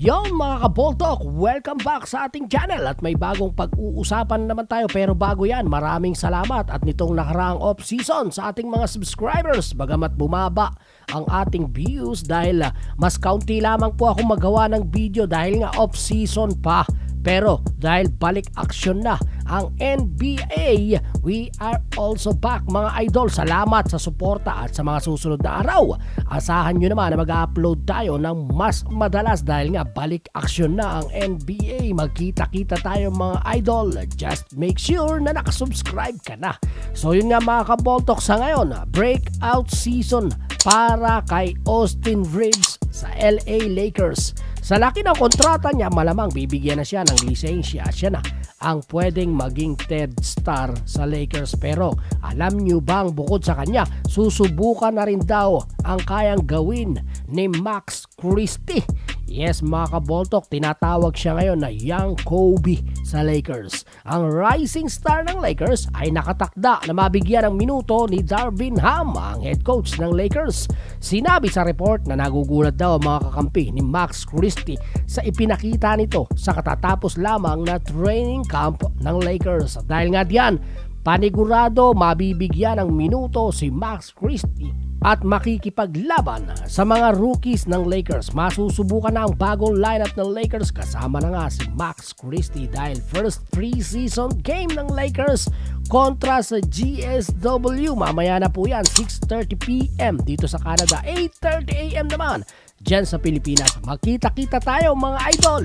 Yon mga kaboltok, welcome back sa ating channel at may bagong pag-uusapan naman tayo. Pero bago yan, maraming salamat at nitong nakaraang off-season sa ating mga subscribers. Bagamat bumaba ang ating views dahil mas kaunti lamang po ako magawa ng video dahil nga off-season pa. Pero dahil balik aksyon na ang NBA, we are also back mga idol. Salamat sa suporta at sa mga susunod na araw. Asahan nyo naman na mag-upload tayo ng mas madalas dahil nga balik aksyon na ang NBA. Magkita-kita tayo mga idol. Just make sure na nakasubscribe ka na. So yun nga mga kaboltok, sa ngayon, breakout season para kay Austin Reeves sa LA Lakers. Sa laki ng kontrata niya, malamang bibigyan na siya ng lisensya. Siya na ang pwedeng maging third star sa Lakers. Pero alam nyo bang bukod sa kanya, susubukan na rin daw ang kayang gawin ni Max Christie. Yes mga kaboltok, tinatawag siya ngayon na Young Kobe sa Lakers. Ang rising star ng Lakers ay nakatakda na mabigyan ng minuto ni Darvin Ham, ang head coach ng Lakers. Sinabi sa report na nagugulat daw ang mga kakampi ni Max Christie sa ipinakita nito sa katatapos lamang na training camp ng Lakers. At dahil nga diyan, panigurado mabibigyan ng minuto si Max Christie at makikipaglaban sa mga rookies ng Lakers. Masusubukan na ang bagong lineup ng Lakers kasama na nga si Max Christie dahil first preseason game ng Lakers kontra sa GSW. Mamaya na po yan, 6:30 PM dito sa Canada, 8:30 AM naman dyan sa Pilipinas. Magkita-kita tayo mga idol!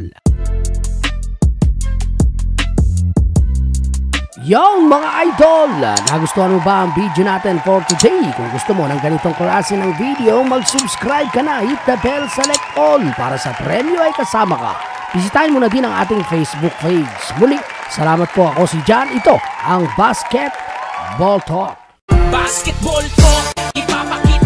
Yung mga idol, nagustuhan mo ba ang video natin for today? Kung gusto mo ng ganitong klase ng video, mag-subscribe ka na, hit the bell, select all para sa premyo ay kasama ka. Bisitahin mo na din ang ating Facebook page. Muli, salamat po, ako si John. Ito ang Basketball Talk. Basketball Talk, ipapakita